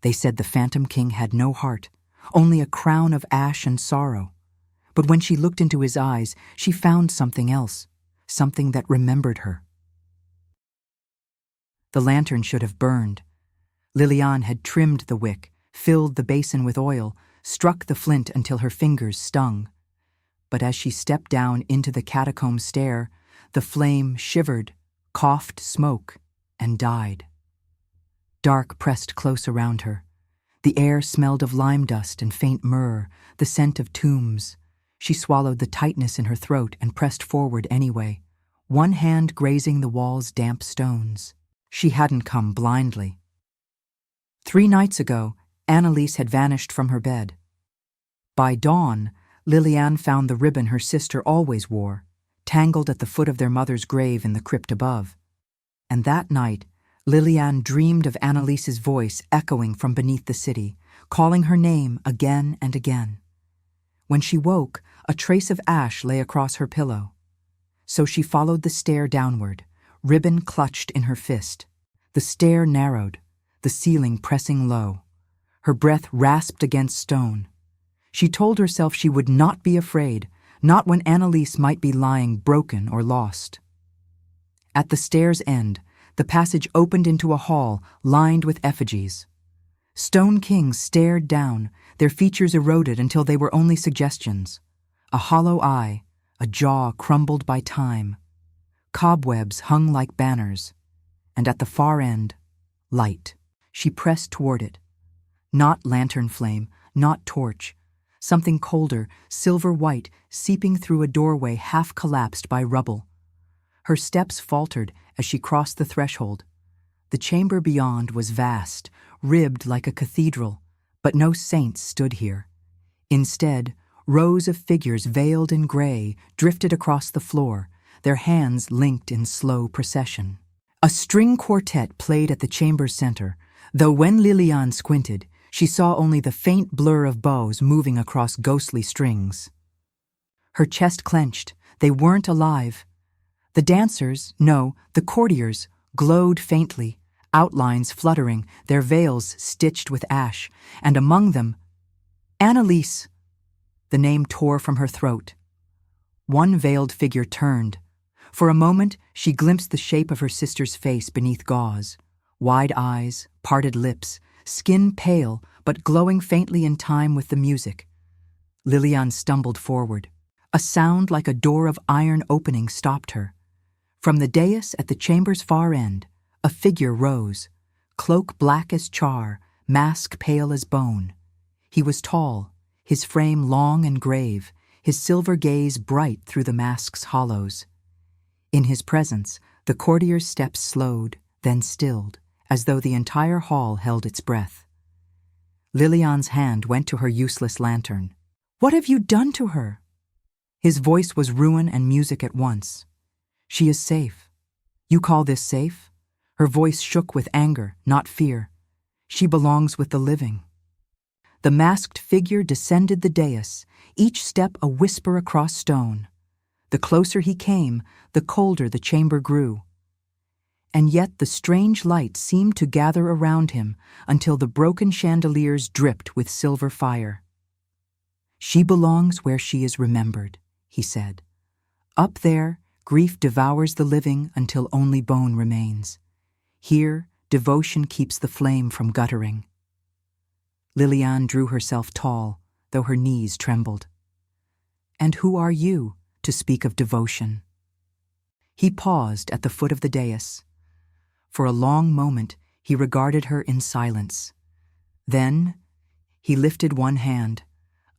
They said the Phantom King had no heart, only a crown of ash and sorrow. But when she looked into his eyes, she found something else, something that remembered her. The lantern should have burned. Liliane had trimmed the wick, filled the basin with oil, struck the flint until her fingers stung. But as she stepped down into the catacomb stair, the flame shivered, coughed smoke, and died. Dark pressed close around her. The air smelled of lime dust and faint myrrh, the scent of tombs. She swallowed the tightness in her throat and pressed forward anyway, one hand grazing the wall's damp stones. She hadn't come blindly. 3 nights ago, Anneliese had vanished from her bed. By dawn, Liliane found the ribbon her sister always wore, tangled at the foot of their mother's grave in the crypt above. And that night, Liliane dreamed of Anneliese's voice echoing from beneath the city, calling her name again and again. When she woke, a trace of ash lay across her pillow. So she followed the stair downward, ribbon clutched in her fist. The stair narrowed, the ceiling pressing low. Her breath rasped against stone. She told herself she would not be afraid, not when Anneliese might be lying broken or lost. At the stair's end, the passage opened into a hall lined with effigies. Stone kings stared down, their features eroded until they were only suggestions. A hollow eye, a jaw crumbled by time. Cobwebs hung like banners. And at the far end, light. She pressed toward it. Not lantern flame, not torch. Something colder, silver-white, seeping through a doorway half collapsed by rubble. Her steps faltered as she crossed the threshold. The chamber beyond was vast, ribbed like a cathedral, but no saints stood here. Instead, rows of figures veiled in gray drifted across the floor, their hands linked in slow procession. A string quartet played at the chamber's center, though when Liliane squinted, she saw only the faint blur of bows moving across ghostly strings. Her chest clenched. They weren't alive. The dancers, no, the courtiers, glowed faintly, outlines fluttering, their veils stitched with ash, and among them, Anneliese. The name tore from her throat. One veiled figure turned. For a moment, she glimpsed the shape of her sister's face beneath gauze. Wide eyes, parted lips, skin pale, but glowing faintly in time with the music. Liliane stumbled forward. A sound like a door of iron opening stopped her. From the dais at the chamber's far end, a figure rose, cloak black as char, mask pale as bone. He was tall, his frame long and grave, his silver gaze bright through the mask's hollows. In his presence, the courtier's steps slowed, then stilled, as though the entire hall held its breath. Liliane's hand went to her useless lantern. "What have you done to her?" His voice was ruin and music at once. "She is safe." "You call this safe?" Her voice shook with anger, not fear. "She belongs with the living." The masked figure descended the dais, each step a whisper across stone. The closer he came, the colder the chamber grew. And yet the strange light seemed to gather around him until the broken chandeliers dripped with silver fire. "She belongs where she is remembered," he said. "Up there, grief devours the living until only bone remains. Here, devotion keeps the flame from guttering." Liliane drew herself tall, though her knees trembled. "And who are you, to speak of devotion?" He paused at the foot of the dais. For a long moment, he regarded her in silence. Then, he lifted one hand.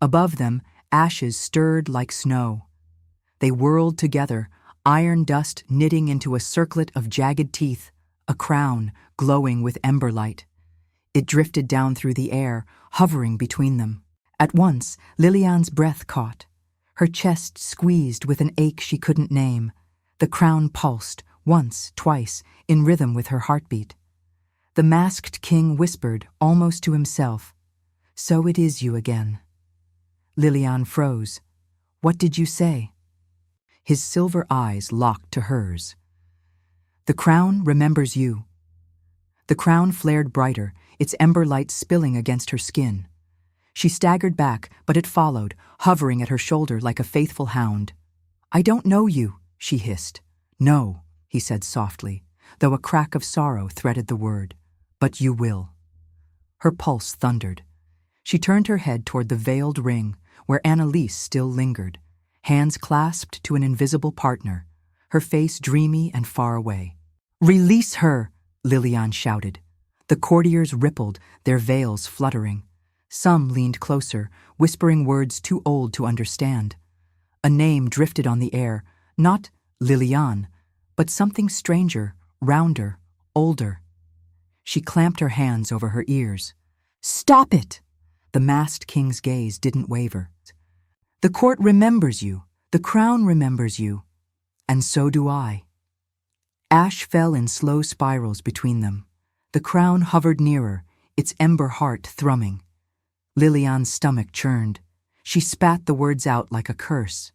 Above them, ashes stirred like snow. They whirled together, iron dust knitting into a circlet of jagged teeth, a crown glowing with ember light. It drifted down through the air, hovering between them. At once, Liliane's breath caught. Her chest squeezed with an ache she couldn't name. The crown pulsed, once, twice, in rhythm with her heartbeat. The masked king whispered, almost to himself, "So it is you again." Liliane froze. "What did you say?" His silver eyes locked to hers. "The crown remembers you." The crown flared brighter, its ember light spilling against her skin. She staggered back, but it followed, hovering at her shoulder like a faithful hound. "I don't know you," she hissed. "No," he said softly, though a crack of sorrow threaded the word. "But you will." Her pulse thundered. She turned her head toward the veiled ring, where Annalise still lingered, hands clasped to an invisible partner, her face dreamy and far away. "Release her!" Liliane shouted. The courtiers rippled, their veils fluttering. Some leaned closer, whispering words too old to understand. A name drifted on the air, not Liliane, but something stranger, rounder, older. She clamped her hands over her ears. "Stop it!" The masked king's gaze didn't waver. "The court remembers you. The crown remembers you. And so do I." Ash fell in slow spirals between them. The crown hovered nearer, its ember heart thrumming. Liliane's stomach churned. She spat the words out like a curse.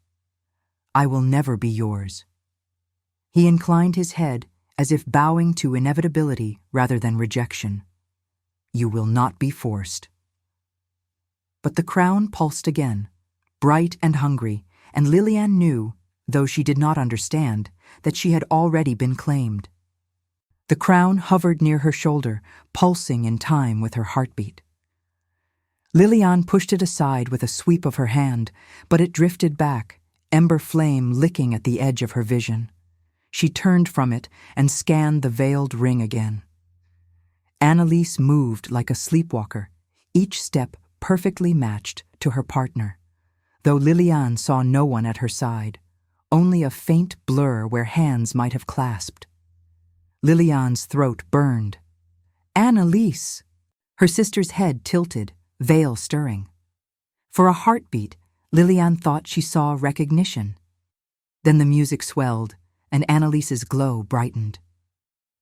"I will never be yours." He inclined his head, as if bowing to inevitability rather than rejection. "You will not be forced." But the crown pulsed again, bright and hungry, and Liliane knew, though she did not understand, that she had already been claimed. The crown hovered near her shoulder, pulsing in time with her heartbeat. Liliane pushed it aside with a sweep of her hand, but it drifted back, ember flame licking at the edge of her vision. She turned from it and scanned the veiled ring again. Annalise moved like a sleepwalker, each step perfectly matched to her partner, though Liliane saw no one at her side, only a faint blur where hands might have clasped. Liliane's throat burned. "Annalise!" Her sister's head tilted, veil stirring. For a heartbeat, Liliane thought she saw recognition. Then the music swelled, and Annalise's glow brightened.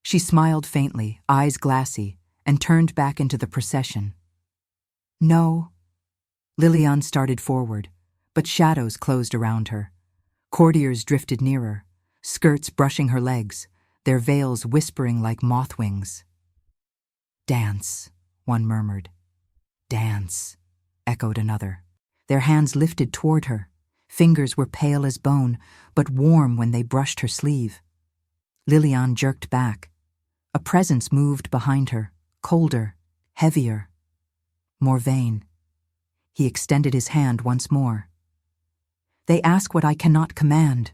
She smiled faintly, eyes glassy, and turned back into the procession. "No." Liliane started forward, but shadows closed around her. Courtiers drifted nearer, skirts brushing her legs, their veils whispering like moth wings. "Dance," one murmured. "Dance," echoed another. Their hands lifted toward her. Fingers were pale as bone, but warm when they brushed her sleeve. Liliane jerked back. A presence moved behind her, colder, heavier. Morvain. He extended his hand once more. "They ask what I cannot command.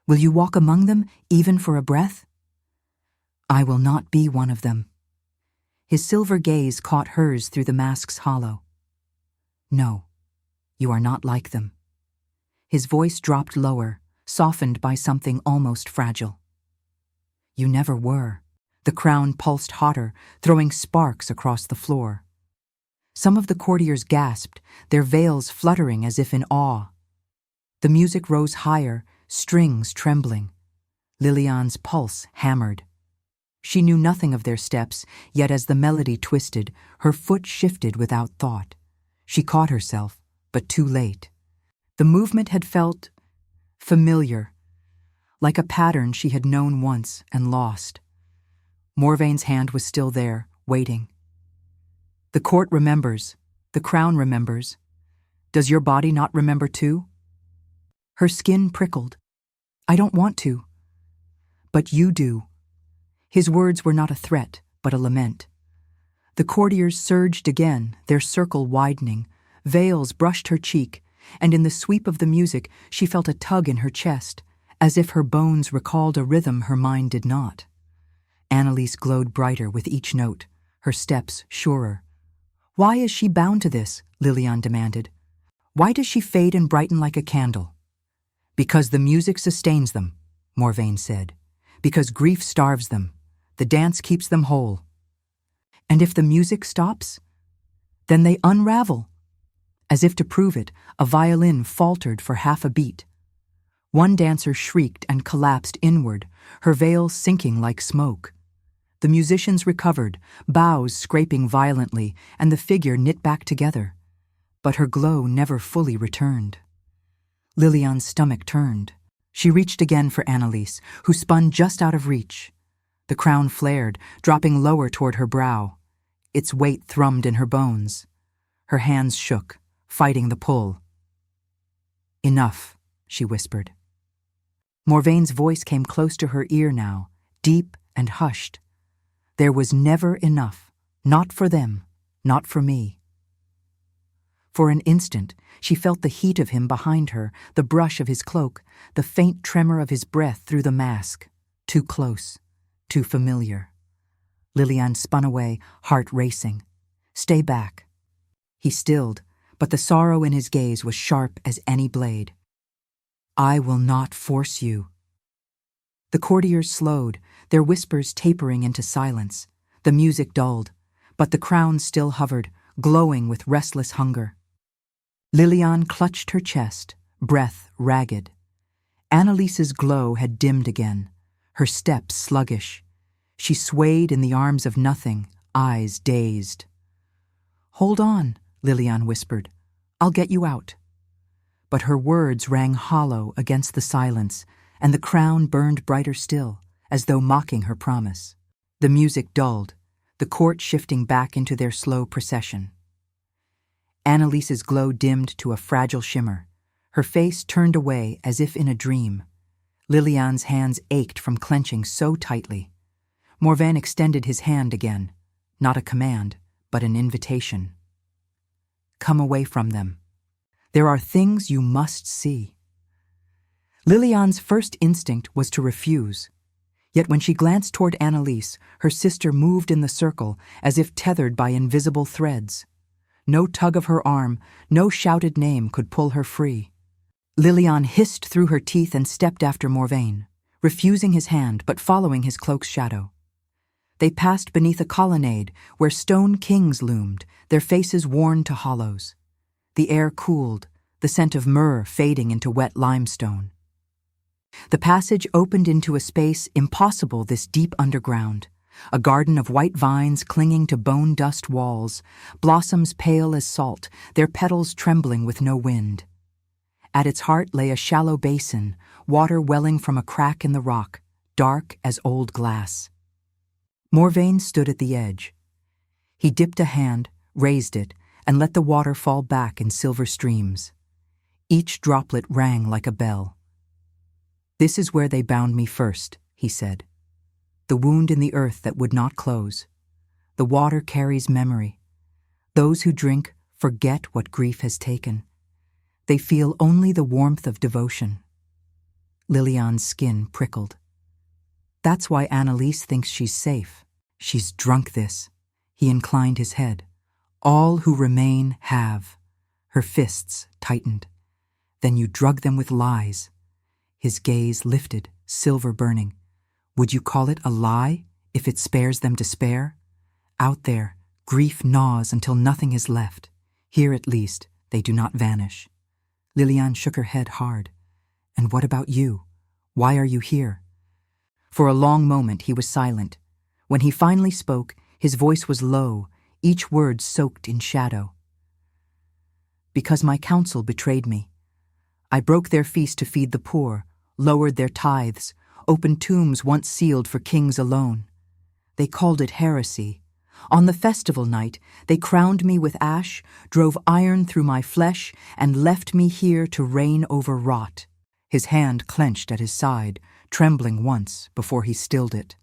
Will you walk among them, even for a breath?" "I will not be one of them." His silver gaze caught hers through the mask's hollow. "No, you are not like them." His voice dropped lower, softened by something almost fragile. "You never were." The crown pulsed hotter, throwing sparks across the floor. Some of the courtiers gasped, their veils fluttering as if in awe. The music rose higher, strings trembling. Liliane's pulse hammered. She knew nothing of their steps, yet as the melody twisted, her foot shifted without thought. She caught herself, but too late. The movement had felt familiar, like a pattern she had known once and lost. Morvain's hand was still there, waiting. "The court remembers. The crown remembers. Does your body not remember too?" Her skin prickled. "I don't want to." "But you do." His words were not a threat, but a lament. The courtiers surged again, their circle widening. Veils brushed her cheek, and in the sweep of the music she felt a tug in her chest, as if her bones recalled a rhythm her mind did not. Annalise glowed brighter with each note, her steps surer. "Why is she bound to this?" Liliane demanded. "Why does she fade and brighten like a candle?" "Because the music sustains them," Morvain said. "Because grief starves them. The dance keeps them whole." "And if the music stops?" "Then they unravel." As if to prove it, a violin faltered for half a beat. One dancer shrieked and collapsed inward, her veil sinking like smoke. The musicians recovered, bows scraping violently, and the figure knit back together. But her glow never fully returned. Liliane's stomach turned. She reached again for Annalise, who spun just out of reach. The crown flared, dropping lower toward her brow. Its weight thrummed in her bones. Her hands shook, fighting the pull. "Enough," she whispered. Morvaine's voice came close to her ear now, deep and hushed. There was never enough, not for them, not for me. For an instant, she felt the heat of him behind her, the brush of his cloak, the faint tremor of his breath through the mask. Too close, too familiar. Lilian spun away, heart racing. "Stay back." He stilled, but the sorrow in his gaze was sharp as any blade. "I will not force you." The courtiers slowed, their whispers tapering into silence. The music dulled, but the crown still hovered, glowing with restless hunger. Lilian clutched her chest, breath ragged. Annalise's glow had dimmed again, her steps sluggish. She swayed in the arms of nothing, eyes dazed. "Hold on," Lilian whispered. "I'll get you out." But her words rang hollow against the silence, and the crown burned brighter still, as though mocking her promise. The music dulled, the court shifting back into their slow procession. Annalise's glow dimmed to a fragile shimmer. Her face turned away as if in a dream. Lilian's hands ached from clenching so tightly. Morvain extended his hand again, not a command, but an invitation. "Come away from them. There are things you must see." Lilian's first instinct was to refuse. Yet when she glanced toward Annalise, her sister moved in the circle as if tethered by invisible threads. No tug of her arm, no shouted name could pull her free. Lilian hissed through her teeth and stepped after Morvain, refusing his hand but following his cloak's shadow. They passed beneath a colonnade where stone kings loomed, their faces worn to hollows. The air cooled, the scent of myrrh fading into wet limestone. The passage opened into a space impossible this deep underground, a garden of white vines clinging to bone-dust walls, blossoms pale as salt, their petals trembling with no wind. At its heart lay a shallow basin, water welling from a crack in the rock, dark as old glass. Morvain stood at the edge. He dipped a hand, raised it, and let the water fall back in silver streams. Each droplet rang like a bell. "This is where they bound me first," he said. "The wound in the earth that would not close. The water carries memory. Those who drink forget what grief has taken. They feel only the warmth of devotion." Lilian's skin prickled. "That's why Annalise thinks she's safe. She's drunk this." He inclined his head. "All who remain have." Her fists tightened. "Then you drug them with lies." His gaze lifted, silver burning. "Would you call it a lie, if it spares them despair? Out there, grief gnaws until nothing is left. Here, at least, they do not vanish." Lilian shook her head hard. "And what about you? Why are you here?" For a long moment he was silent. When he finally spoke, his voice was low, each word soaked in shadow. "Because my council betrayed me. I broke their feast to feed the poor, lowered their tithes, opened tombs once sealed for kings alone. They called it heresy. On the festival night, they crowned me with ash, drove iron through my flesh, and left me here to reign over rot." His hand clenched at his side, trembling once before he stilled it.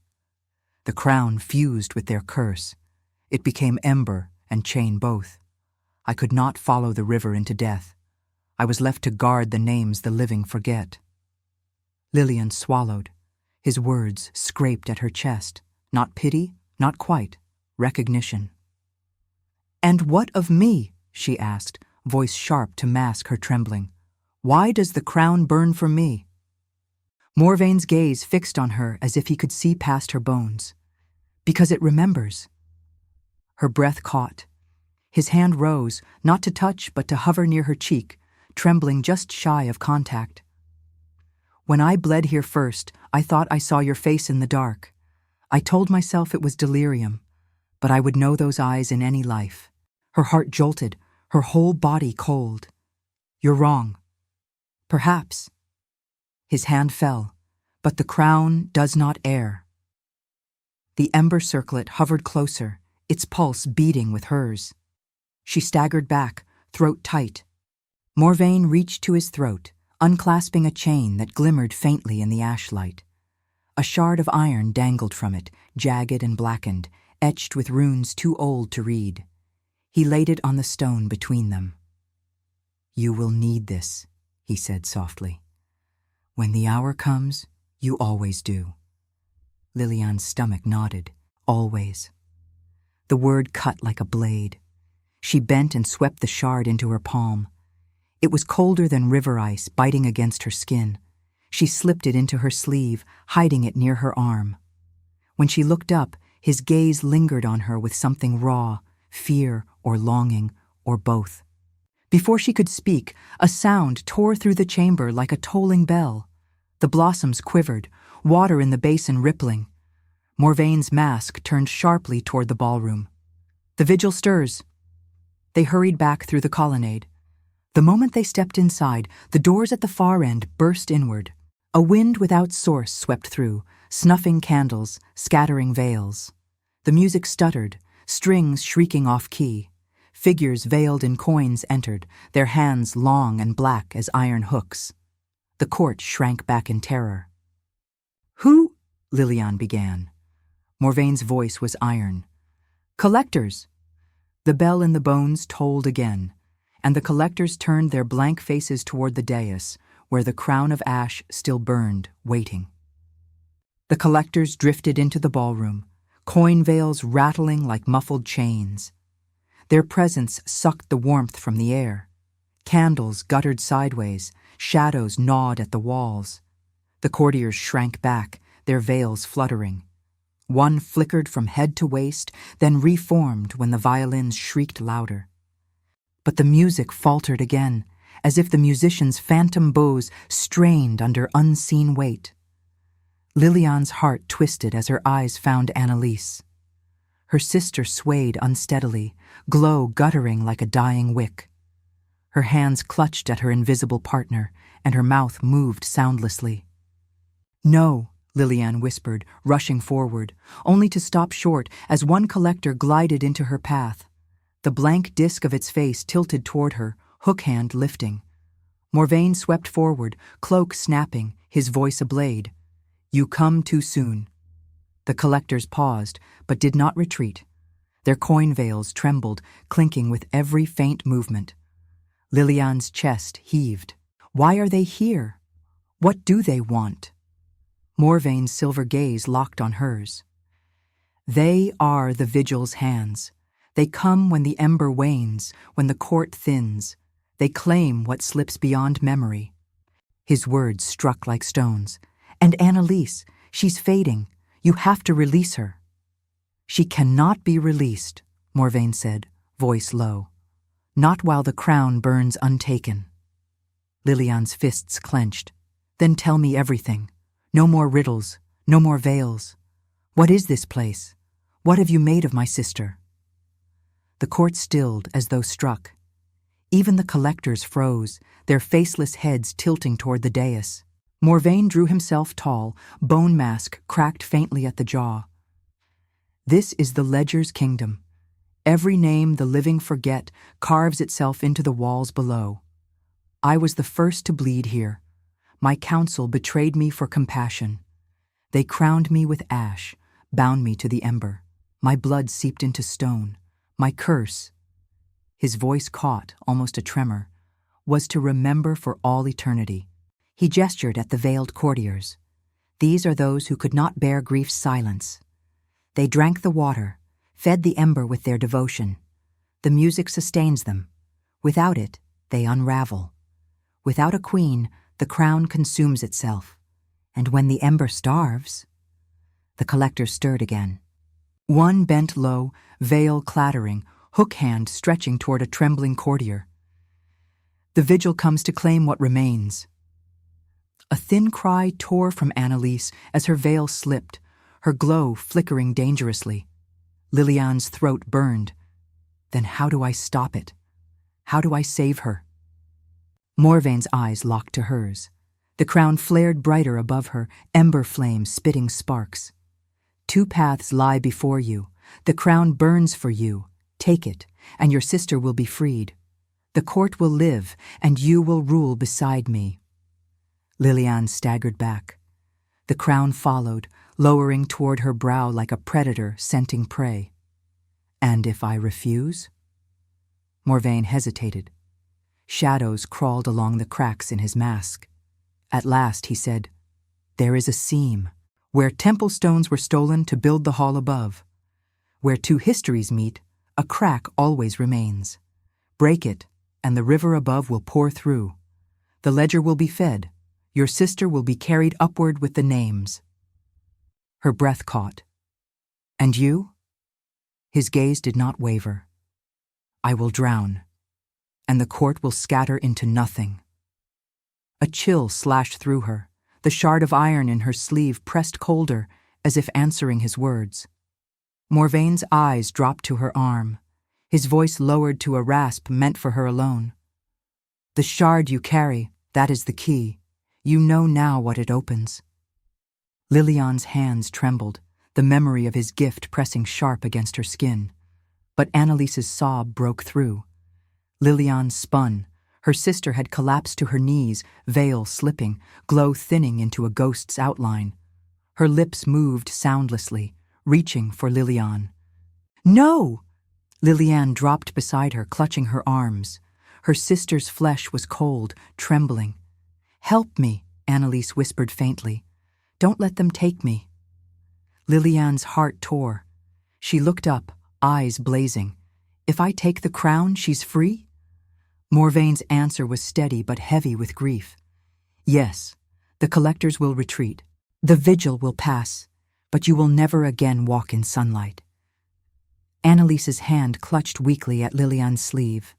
The crown fused with their curse. It became ember and chain both. I could not follow the river into death. I was left to guard the names the living forget. Lilian swallowed. His words scraped at her chest. Not pity, not quite. Recognition. "And what of me?" she asked, voice sharp to mask her trembling. "Why does the crown burn for me?" Morvain's gaze fixed on her as if he could see past her bones. "Because it remembers." Her breath caught. His hand rose, not to touch but to hover near her cheek, trembling just shy of contact. "When I bled here first, I thought I saw your face in the dark. I told myself it was delirium, but I would know those eyes in any life." Her heart jolted, her whole body cold. "You're wrong." "Perhaps." His hand fell, but the crown does not err. The ember circlet hovered closer, its pulse beating with hers. She staggered back, throat tight. Morvain reached to his throat, unclasping a chain that glimmered faintly in the ash light. A shard of iron dangled from it, jagged and blackened, etched with runes too old to read. He laid it on the stone between them. "You will need this," he said softly. "When the hour comes, you always do." Liliane's stomach nodded. Always. The word cut like a blade. She bent and swept the shard into her palm. It was colder than river ice, biting against her skin. She slipped it into her sleeve, hiding it near her arm. When she looked up, his gaze lingered on her with something raw, fear or longing, or both. Before she could speak, a sound tore through the chamber like a tolling bell. The blossoms quivered, water in the basin rippling. Morvain's mask turned sharply toward the ballroom. "The vigil stirs." They hurried back through the colonnade. The moment they stepped inside, the doors at the far end burst inward. A wind without source swept through, snuffing candles, scattering veils. The music stuttered, strings shrieking off-key. Figures veiled in coins entered, their hands long and black as iron hooks. The court shrank back in terror. "Who?" Liliane began. Morvain's voice was iron. "Collectors!" The bell in the bones tolled again, and the collectors turned their blank faces toward the dais, where the crown of ash still burned, waiting. The collectors drifted into the ballroom, coin veils rattling like muffled chains. Their presence sucked the warmth from the air. Candles guttered sideways, shadows gnawed at the walls. The courtiers shrank back, their veils fluttering. One flickered from head to waist, then reformed when the violins shrieked louder. But the music faltered again, as if the musicians' phantom bows strained under unseen weight. Liliane's heart twisted as her eyes found Annalise. Her sister swayed unsteadily, glow guttering like a dying wick. Her hands clutched at her invisible partner, and her mouth moved soundlessly. "No," Liliane whispered, rushing forward, only to stop short as one collector glided into her path. The blank disk of its face tilted toward her, hook hand lifting. Morvain swept forward, cloak snapping, his voice a blade. "You come too soon." The collectors paused, but did not retreat. Their coin veils trembled, clinking with every faint movement. Liliane's chest heaved. Why are they here? What do they want? Morvain's silver gaze locked on hers. They are the vigil's hands. They come when the ember wanes, when the court thins. They claim what slips beyond memory. His words struck like stones. "And Annalise, she's fading. You have to release her." "She cannot be released," Morvain said, voice low. "Not while the crown burns untaken." Liliane's fists clenched. "Then tell me everything. No more riddles, no more veils. What is this place? What have you made of my sister?" The court stilled as though struck. Even the collectors froze, their faceless heads tilting toward the dais. Morvain drew himself tall, bone mask cracked faintly at the jaw. "This is the Ledger's kingdom. Every name the living forget carves itself into the walls below. I was the first to bleed here. My council betrayed me for compassion. They crowned me with ash, bound me to the ember. My blood seeped into stone. My curse," his voice caught, almost a tremor, "was to remember for all eternity." He gestured at the veiled courtiers. "These are those who could not bear grief's silence. They drank the water, fed the ember with their devotion. The music sustains them. Without it, they unravel. Without a queen, the crown consumes itself. And when the ember starves..." The collector stirred again. One bent low, veil clattering, hook hand stretching toward a trembling courtier. "The vigil comes to claim what remains." A thin cry tore from Annalise as her veil slipped, her glow flickering dangerously. Liliane's throat burned. Then how do I stop it? How do I save her? Morvain's eyes locked to hers. The crown flared brighter above her, ember flames spitting sparks. "Two paths lie before you, The crown burns for you. Take it, and your sister will be freed. The court will live, and you will rule beside me." Liliane staggered back. The crown followed, lowering toward her brow like a predator scenting prey. "And if I refuse?" Morvain hesitated. Shadows crawled along the cracks in his mask. At last he said, "There is a seam, where temple stones were stolen to build the hall above. Where two histories meet, a crack always remains. Break it, and the river above will pour through. The ledger will be fed. Your sister will be carried upward with the names." Her breath caught. "And you?" His gaze did not waver. "I will drown, and the court will scatter into nothing." A chill slashed through her. The shard of iron in her sleeve pressed colder, as if answering his words. Morvain's eyes dropped to her arm. His voice lowered to a rasp meant for her alone. "The shard you carry, that is the key. You know now what it opens." Liliane's hands trembled, the memory of his gift pressing sharp against her skin. But Annalise's sob broke through. Liliane spun. Her sister had collapsed to her knees, veil slipping, glow thinning into a ghost's outline. Her lips moved soundlessly, reaching for Liliane. "No!" Liliane dropped beside her, clutching her arms. Her sister's flesh was cold, trembling. "Help me," Annalise whispered faintly. "Don't let them take me." Liliane's heart tore. She looked up, eyes blazing. "If I take the crown, she's free?" Morvain's answer was steady but heavy with grief. "Yes, the collectors will retreat. The vigil will pass, but you will never again walk in sunlight." Annalise's hand clutched weakly at Liliane's sleeve.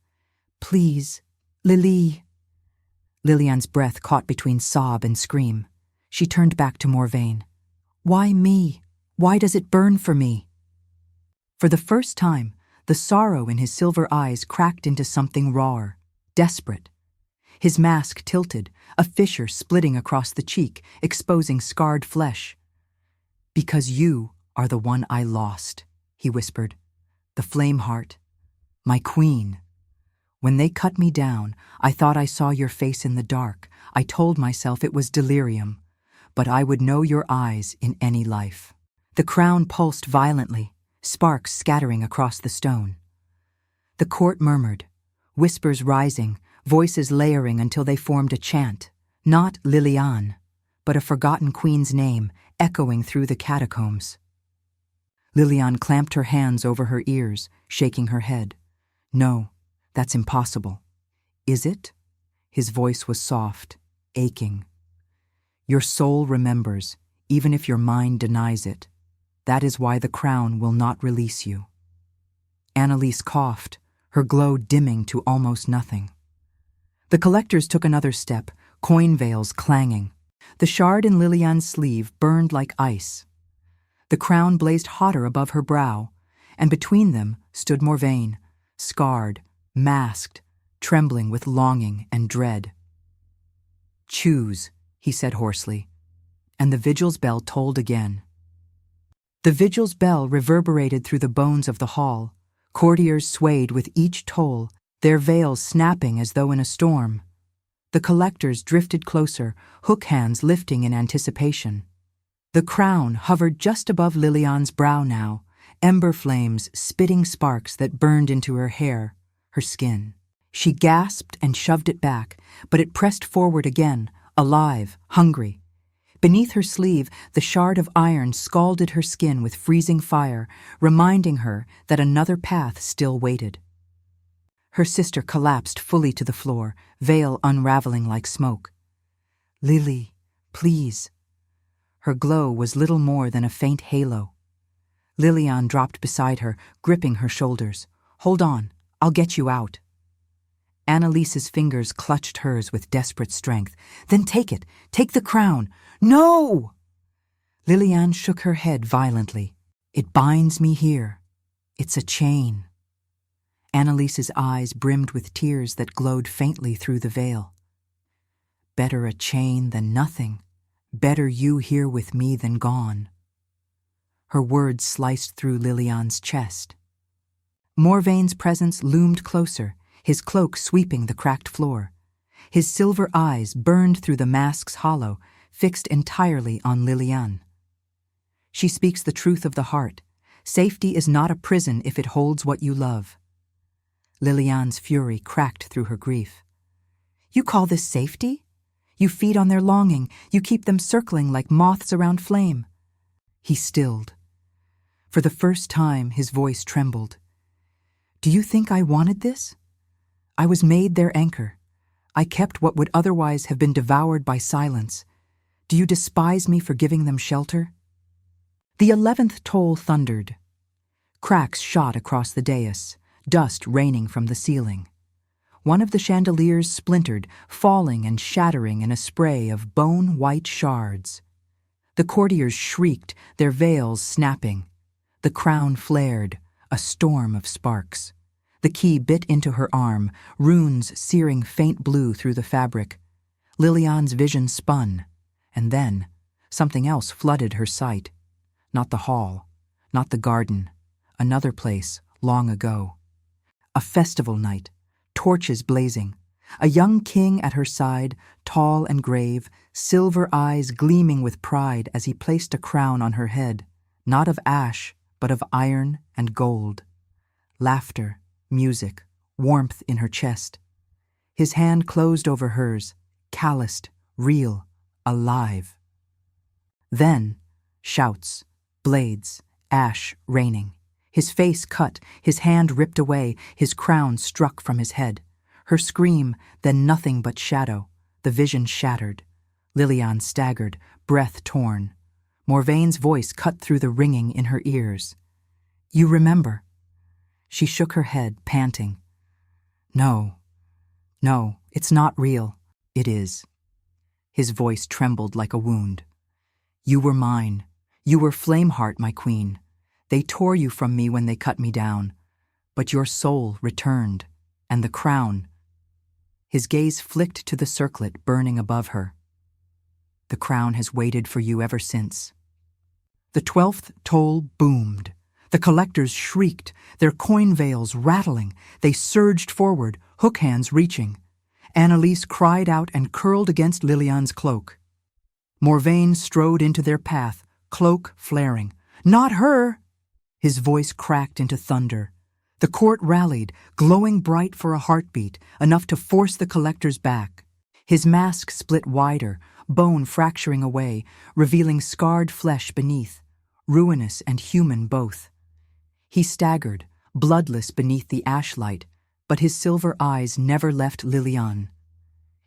"Please, Lily." Liliane's breath caught between sob and scream. She turned back to Morvain. "Why me? Why does it burn for me?" For the first time, the sorrow in his silver eyes cracked into something rawer, desperate. His mask tilted, a fissure splitting across the cheek, exposing scarred flesh. "Because you are the one I lost," he whispered. "The flame heart, my queen. When they cut me down, I thought I saw your face in the dark. I told myself it was delirium, but I would know your eyes in any life." The crown pulsed violently, sparks scattering across the stone. The court murmured, whispers rising, voices layering until they formed a chant, not Liliane, but a forgotten queen's name echoing through the catacombs. Liliane clamped her hands over her ears, shaking her head. "No, that's impossible." "Is it?" His voice was soft, aching. "Your soul remembers, even if your mind denies it. That is why the crown will not release you." Annalise coughed, her glow dimming to almost nothing. The collectors took another step, coin veils clanging. The shard in Liliane's sleeve burned like ice. The crown blazed hotter above her brow, and between them stood Morvain, scarred, masked, trembling with longing and dread. "Choose," he said hoarsely, and the vigil's bell tolled again. The vigil's bell reverberated through the bones of the hall. Courtiers swayed with each toll, their veils snapping as though in a storm. The collectors drifted closer, hook hands lifting in anticipation. The crown hovered just above Liliane's brow now, ember flames spitting sparks that burned into her hair, her skin. She gasped and shoved it back, but it pressed forward again, alive, hungry. Beneath her sleeve, the shard of iron scalded her skin with freezing fire, reminding her that another path still waited. Her sister collapsed fully to the floor, veil unraveling like smoke. "Lily, please." Her glow was little more than a faint halo. Liliane dropped beside her, gripping her shoulders. "Hold on, I'll get you out." Annalise's fingers clutched hers with desperate strength. "Then take it. Take the crown." "No!" Liliane shook her head violently. "It binds me here. It's a chain." Annalise's eyes brimmed with tears that glowed faintly through the veil. "Better a chain than nothing. Better you here with me than gone." Her words sliced through Liliane's chest. Morvaine's presence loomed closer, his cloak sweeping the cracked floor. His silver eyes burned through the mask's hollow, fixed entirely on Liliane. She speaks the truth of the heart. Safety is not a prison if it holds what you love. Liliane's fury cracked through her grief. You call this safety? You feed on their longing, you keep them circling like moths around flame. He stilled. For the first time, his voice trembled. Do you think I wanted this? I was made their anchor. I kept what would otherwise have been devoured by silence. Do you despise me for giving them shelter? The 11th toll thundered. Cracks shot across the dais, dust raining from the ceiling. One of the chandeliers splintered, falling and shattering in a spray of bone-white shards. The courtiers shrieked, their veils snapping. The crown flared, a storm of sparks. The key bit into her arm, runes searing faint blue through the fabric. Liliane's vision spun, and then something else flooded her sight. Not the hall, not the garden, another place long ago. A festival night, torches blazing, a young king at her side, tall and grave, silver eyes gleaming with pride as he placed a crown on her head, not of ash, but of iron and gold. Laughter, music, warmth in her chest. His hand closed over hers, calloused, real, alive. Then, shouts, blades, ash raining. His face cut, his hand ripped away, his crown struck from his head. Her scream, then nothing but shadow. The vision shattered. Liliane staggered, breath torn. Morvaine's voice cut through the ringing in her ears. You remember? She shook her head, panting. No, it's not real. It is. His voice trembled like a wound. You were mine. You were Flameheart, my queen. They tore you from me when they cut me down. But your soul returned, and the crown. His gaze flicked to the circlet burning above her. The crown has waited for you ever since. The 12th toll boomed. The collectors shrieked, their coin veils rattling. They surged forward, hook hands reaching. Annalise cried out and curled against Liliane's cloak. Morvaine strode into their path, cloak flaring. Not her! His voice cracked into thunder. The court rallied, glowing bright for a heartbeat, enough to force the collectors back. His mask split wider, bone fracturing away, revealing scarred flesh beneath, ruinous and human both. He staggered, bloodless beneath the ashlight, but his silver eyes never left Liliane.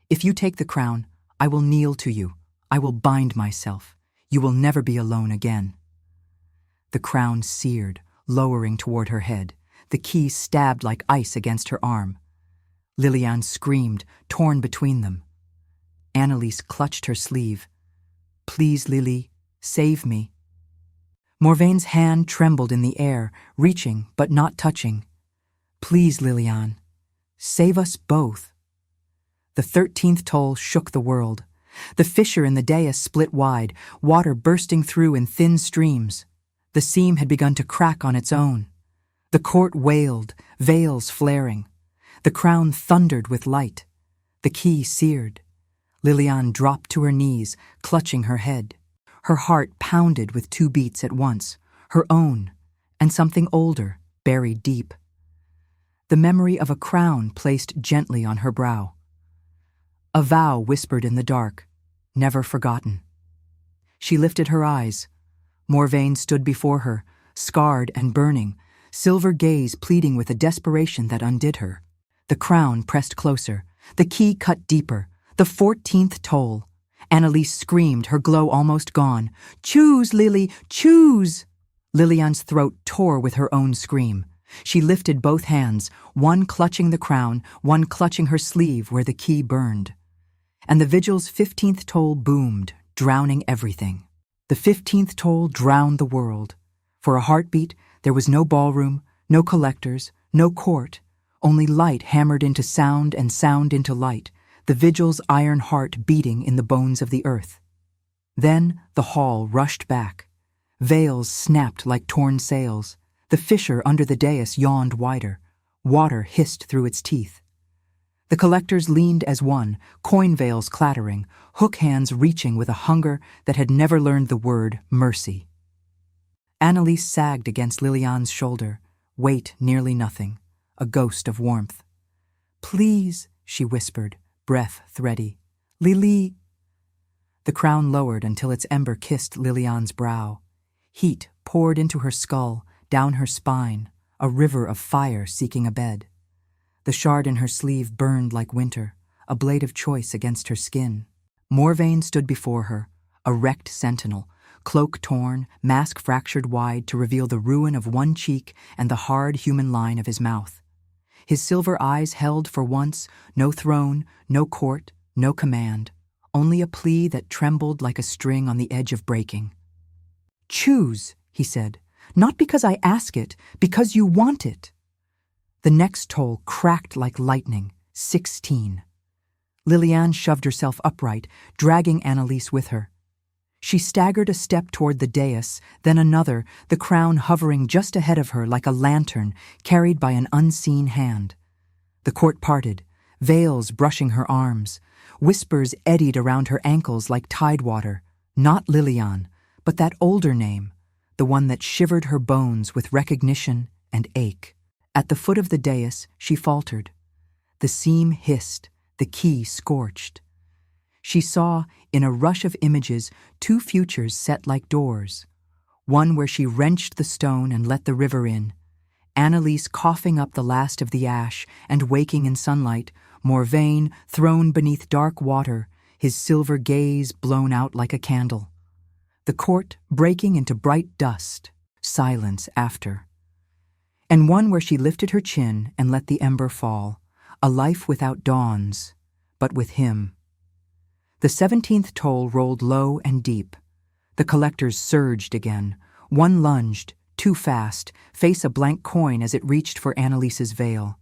If you take the crown, I will kneel to you. I will bind myself. You will never be alone again. The crown seared, lowering toward her head. The key stabbed like ice against her arm. Liliane screamed, torn between them. Annalise clutched her sleeve. Please, Lily, save me. Morvaine's hand trembled in the air, reaching but not touching. Please, Liliane, save us both. The 13th toll shook the world. The fissure in the dais split wide, water bursting through in thin streams. The seam had begun to crack on its own. The court wailed, veils flaring. The crown thundered with light. The key seared. Liliane dropped to her knees, clutching her head. Her heart pounded with 2 beats at once, her own, and something older, buried deep. The memory of a crown placed gently on her brow. A vow whispered in the dark, never forgotten. She lifted her eyes. Morvaine stood before her, scarred and burning, silver gaze pleading with a desperation that undid her. The crown pressed closer, the key cut deeper, the 14th toll. Annalise screamed, her glow almost gone. Choose, Lily, choose! Liliane's throat tore with her own scream. She lifted both hands, one clutching the crown, one clutching her sleeve where the key burned. And the vigil's 15th toll boomed, drowning everything. The 15th toll drowned the world. For a heartbeat, there was no ballroom, no collectors, no court, only light hammered into sound and sound into light, the vigil's iron heart beating in the bones of the earth. Then the hall rushed back. Veils snapped like torn sails. The fissure under the dais yawned wider. Water hissed through its teeth. The collectors leaned as one, coin veils clattering, hook hands reaching with a hunger that had never learned the word mercy. Annalise sagged against Liliane's shoulder, weight nearly nothing, a ghost of warmth. "Please," she whispered, breath thready. "Lili." The crown lowered until its ember kissed Liliane's brow. Heat poured into her skull, down her spine, a river of fire seeking a bed. The shard in her sleeve burned like winter, a blade of choice against her skin. Morvain stood before her, a wrecked sentinel, cloak torn, mask fractured wide to reveal the ruin of one cheek and the hard human line of his mouth. His silver eyes held for once no throne, no court, no command, only a plea that trembled like a string on the edge of breaking. "Choose," he said, "not because I ask it, because you want it." The next toll cracked like lightning, 16. Liliane shoved herself upright, dragging Annalise with her. She staggered a step toward the dais, then another, the crown hovering just ahead of her like a lantern carried by an unseen hand. The court parted, veils brushing her arms. Whispers eddied around her ankles like tidewater. Not Liliane, but that older name, the one that shivered her bones with recognition and ache. At the foot of the dais, she faltered. The seam hissed, the key scorched. She saw, in a rush of images, two futures set like doors. One where she wrenched the stone and let the river in. Annalise coughing up the last of the ash and waking in sunlight, Morvain thrown beneath dark water, his silver gaze blown out like a candle. The court breaking into bright dust, silence after. And one where she lifted her chin and let the ember fall, a life without dawns, but with him. The 17th toll rolled low and deep. The collectors surged again. One lunged, too fast, face a blank coin as it reached for Annalise's veil.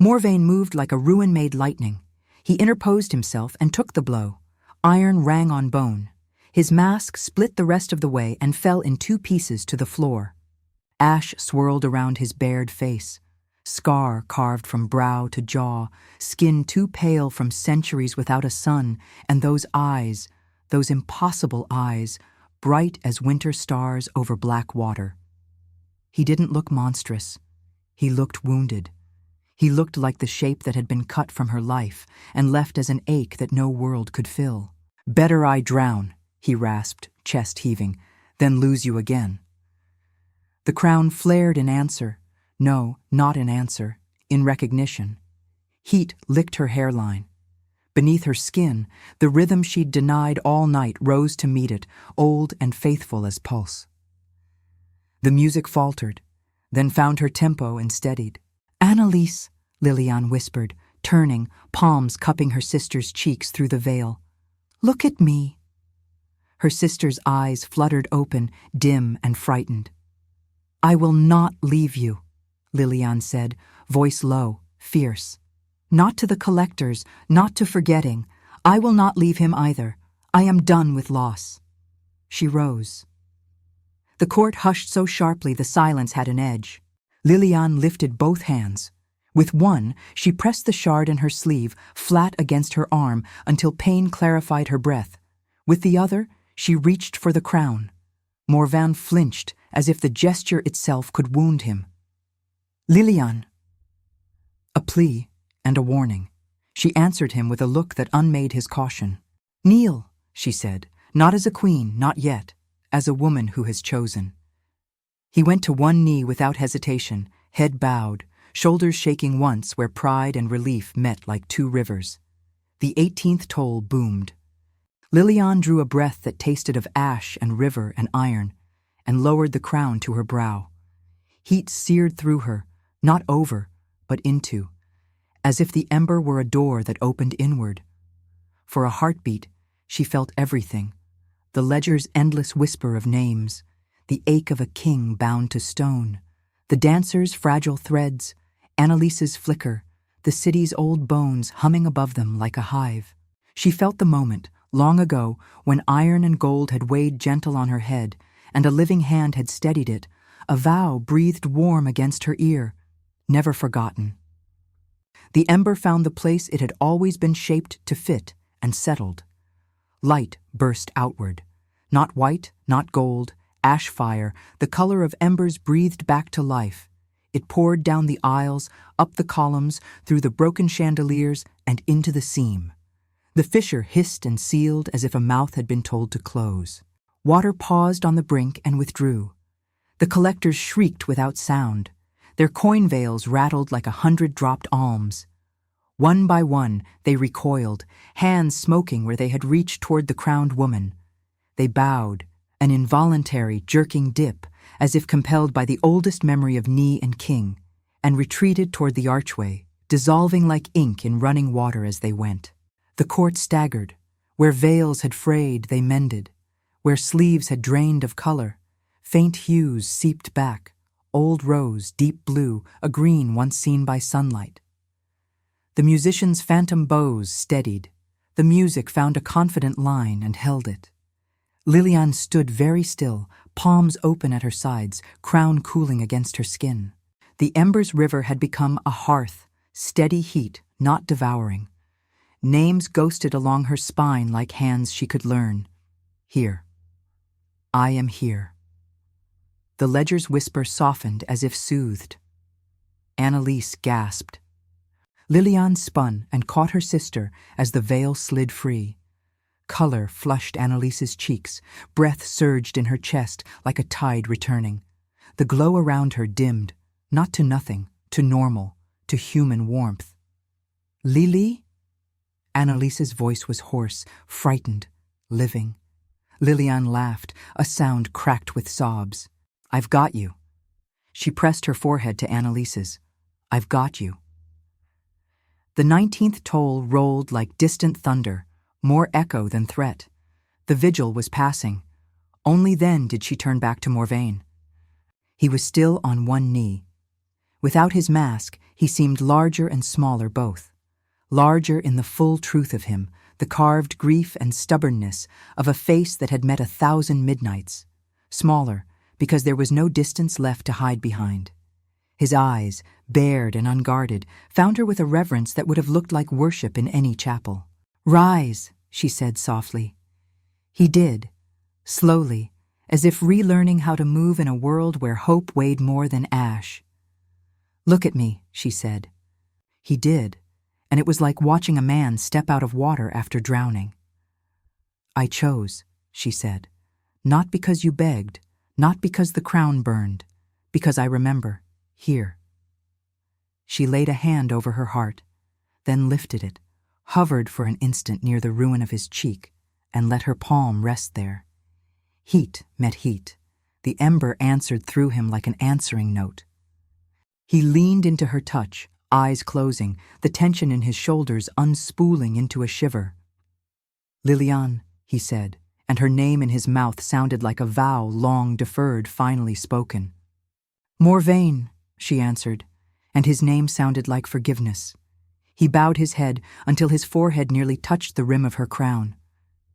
Morvain moved like a ruin-made lightning. He interposed himself and took the blow. Iron rang on bone. His mask split the rest of the way and fell in two pieces to the floor. Ash swirled around his bared face, scar carved from brow to jaw, skin too pale from centuries without a sun, and those eyes, those impossible eyes, bright as winter stars over black water. He didn't look monstrous. He looked wounded. He looked like the shape that had been cut from her life and left as an ache that no world could fill. "Better I drown," he rasped, chest heaving, "than lose you again." The crown flared in answer. No, not in answer, in recognition. Heat licked her hairline. Beneath her skin, the rhythm she'd denied all night rose to meet it, old and faithful as pulse. The music faltered, then found her tempo and steadied. "Annalise," Liliane whispered, turning, palms cupping her sister's cheeks through the veil. "Look at me." Her sister's eyes fluttered open, dim and frightened. "I will not leave you," Liliane said, voice low, fierce. "Not to the collectors, not to forgetting. I will not leave him either. I am done with loss." She rose. The court hushed so sharply the silence had an edge. Liliane lifted both hands. With one, she pressed the shard in her sleeve flat against her arm until pain clarified her breath. With the other, she reached for the crown. Morvain flinched, as if the gesture itself could wound him. "Liliane." A plea and a warning. She answered him with a look that unmade his caution. "Kneel," she said, "not as a queen, not yet, as a woman who has chosen." He went to one knee without hesitation, head bowed, shoulders shaking once where pride and relief met like two rivers. The 18th toll boomed. Liliane drew a breath that tasted of ash and river and iron, and lowered the crown to her brow. Heat seared through her, not over, but into, as if the ember were a door that opened inward. For a heartbeat, she felt everything, the ledger's endless whisper of names, the ache of a king bound to stone, the dancer's fragile threads, Annalise's flicker, the city's old bones humming above them like a hive. She felt the moment, long ago, when iron and gold had weighed gentle on her head, and a living hand had steadied it, a vow breathed warm against her ear, never forgotten. The ember found the place it had always been shaped to fit and settled. Light burst outward. Not white, not gold, ash fire, the color of embers breathed back to life. It poured down the aisles, up the columns, through the broken chandeliers, and into the seam. The fissure hissed and sealed as if a mouth had been told to close. Water paused on the brink and withdrew. The collectors shrieked without sound. Their coin veils rattled like 100 dropped alms. One by one, they recoiled, hands smoking where they had reached toward the crowned woman. They bowed, an involuntary, jerking dip, as if compelled by the oldest memory of knee and king, and retreated toward the archway, dissolving like ink in running water as they went. The court staggered. Where veils had frayed, they mended. Where sleeves had drained of color, faint hues seeped back, old rose, deep blue, a green once seen by sunlight. The musicians' phantom bows steadied. The music found a confident line and held it. Liliane stood very still, palms open at her sides, crown cooling against her skin. The embers river had become a hearth, steady heat, not devouring. Names ghosted along her spine like hands she could learn. Here. I am here. The ledger's whisper softened as if soothed. Annalise gasped. Liliane spun and caught her sister as the veil slid free. Color flushed Annalise's cheeks, breath surged in her chest like a tide returning. The glow around her dimmed, not to nothing, to normal, to human warmth. Lili? Annalise's voice was hoarse, frightened, living. Liliane laughed, a sound cracked with sobs. I've got you. She pressed her forehead to Annalise's. I've got you. The 19th toll rolled like distant thunder, more echo than threat. The vigil was passing. Only then did she turn back to Morvain. He was still on one knee. Without his mask, he seemed larger and smaller both. Larger in the full truth of him, the carved grief and stubbornness of a face that had met 1,000 midnights. Smaller, because there was no distance left to hide behind. His eyes, bared and unguarded, found her with a reverence that would have looked like worship in any chapel. Rise, she said softly. He did, slowly, as if relearning how to move in a world where hope weighed more than ash. Look at me, she said. He did, and it was like watching a man step out of water after drowning. I chose, she said, not because you begged, not because the crown burned, because I remember, here. She laid a hand over her heart, then lifted it, hovered for an instant near the ruin of his cheek, and let her palm rest there. Heat met heat. The ember answered through him like an answering note. He leaned into her touch, eyes closing, the tension in his shoulders unspooling into a shiver. Liliane, he said, and her name in his mouth sounded like a vow long deferred, finally spoken. Morvain, she answered, and his name sounded like forgiveness. He bowed his head until his forehead nearly touched the rim of her crown.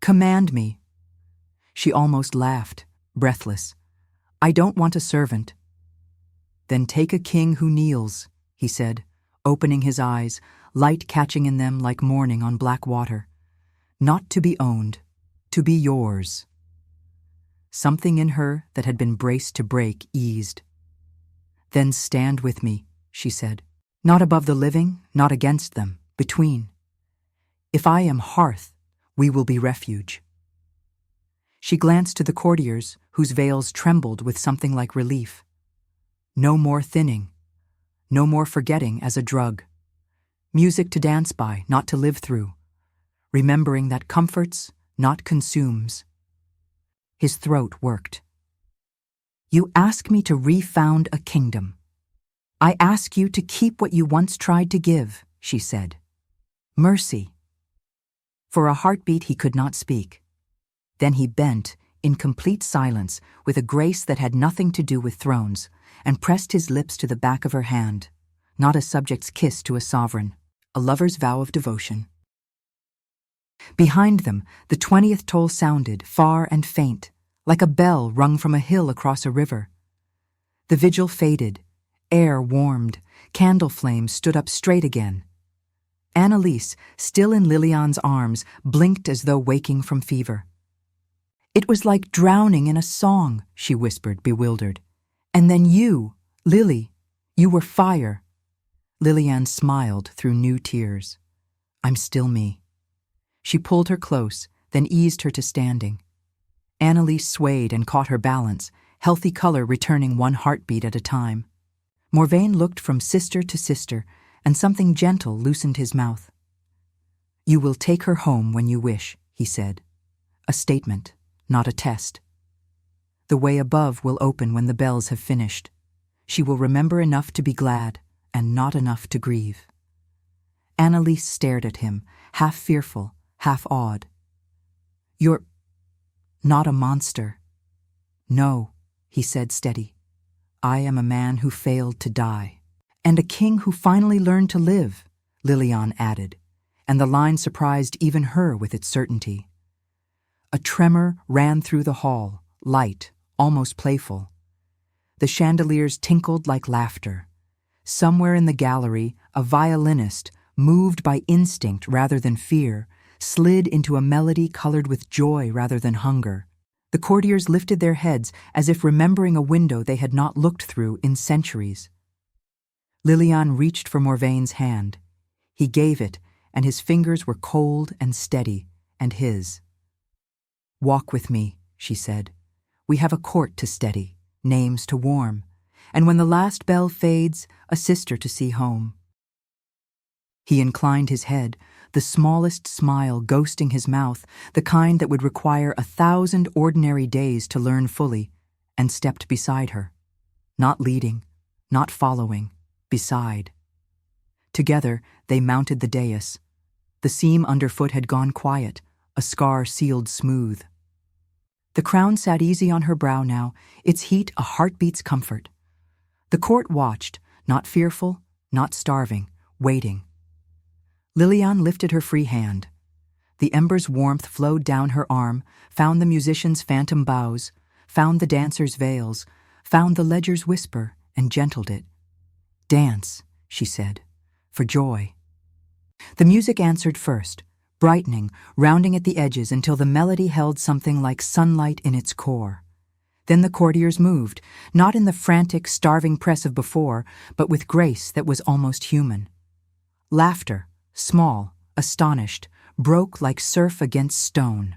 Command me. She almost laughed, breathless. I don't want a servant. Then take a king who kneels, he said, opening his eyes, light catching in them like morning on black water. Not to be owned, to be yours. Something in her that had been braced to break eased. Then stand with me, she said. Not above the living, not against them, between. If I am hearth, we will be refuge. She glanced to the courtiers, whose veils trembled with something like relief. No more thinning. No more forgetting as a drug. Music to dance by, not to live through. Remembering that comforts, not consumes. His throat worked. You ask me to refound a kingdom. I ask you to keep what you once tried to give, she said. Mercy. For a heartbeat he could not speak. Then he bent, in complete silence, with a grace that had nothing to do with thrones, and pressed his lips to the back of her hand, not a subject's kiss to a sovereign, a lover's vow of devotion. Behind them, the 20th toll sounded, far and faint, like a bell rung from a hill across a river. The vigil faded, air warmed, candle flames stood up straight again. Annalise, still in Liliane's arms, blinked as though waking from fever. "It was like drowning in a song," she whispered, bewildered. "And then you, Lily, you were fire." Liliane smiled through new tears. "I'm still me." She pulled her close, then eased her to standing. Annalise swayed and caught her balance, healthy color returning one heartbeat at a time. Morvain looked from sister to sister, and something gentle loosened his mouth. "You will take her home when you wish," he said. "A statement, not a test. The way above will open when the bells have finished. She will remember enough to be glad, and not enough to grieve." Annalise stared at him, half fearful, half awed. "You're not a monster." "No," he said steady. "I am a man who failed to die." "And a king who finally learned to live," Liliane added, and the line surprised even her with its certainty. A tremor ran through the hall, light, almost playful. The chandeliers tinkled like laughter. Somewhere in the gallery, a violinist, moved by instinct rather than fear, slid into a melody colored with joy rather than hunger. The courtiers lifted their heads as if remembering a window they had not looked through in centuries. Liliane reached for Morvain's hand. He gave it, and his fingers were cold and steady, and his. "Walk with me," she said. "We have a court to steady, names to warm, and when the last bell fades, a sister to see home." He inclined his head, the smallest smile ghosting his mouth, the kind that would require 1,000 ordinary days to learn fully, and stepped beside her. Not leading, not following, beside. Together, they mounted the dais. The seam underfoot had gone quiet, a scar sealed smooth. The crown sat easy on her brow now, its heat a heartbeat's comfort. The court watched, not fearful, not starving, waiting. Liliane lifted her free hand. The ember's warmth flowed down her arm, found the musician's phantom bows, found the dancer's veils, found the ledger's whisper, and gentled it. "Dance," she said, "for joy." The music answered first, brightening, rounding at the edges until the melody held something like sunlight in its core. Then the courtiers moved, not in the frantic, starving press of before, but with grace that was almost human. Laughter, small, astonished, broke like surf against stone.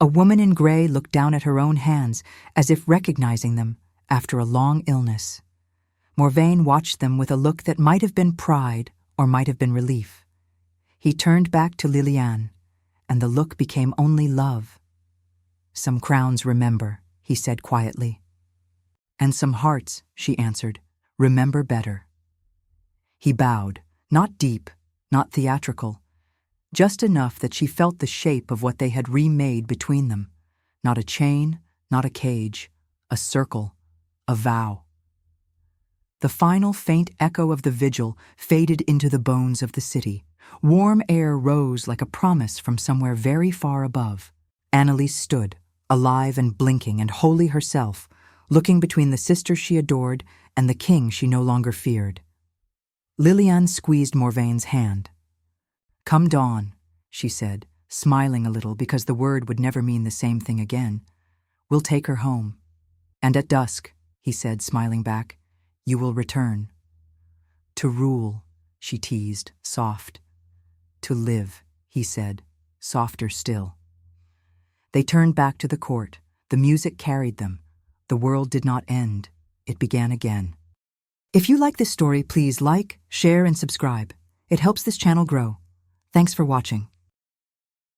A woman in gray looked down at her own hands, as if recognizing them after a long illness. Morvain watched them with a look that might have been pride or might have been relief. He turned back to Liliane, and the look became only love. "Some crowns remember," he said quietly. "And some hearts," she answered, "remember better." He bowed, not deep, not theatrical, just enough that she felt the shape of what they had remade between them. Not a chain, not a cage, a circle, a vow. The final faint echo of the vigil faded into the bones of the city. Warm air rose like a promise from somewhere very far above. Annalise stood, alive and blinking and wholly herself, looking between the sister she adored and the king she no longer feared. Liliane squeezed Morvain's hand. "Come dawn," she said, smiling a little because the word would never mean the same thing again. "We'll take her home. And at dusk," he said, smiling back, "you will return." "To rule," she teased, soft. "To live," he said, softer still. They turned back to the court. The music carried them. The world did not end. It began again. If you like this story, please like, share, and subscribe. It helps this channel grow. Thanks for watching.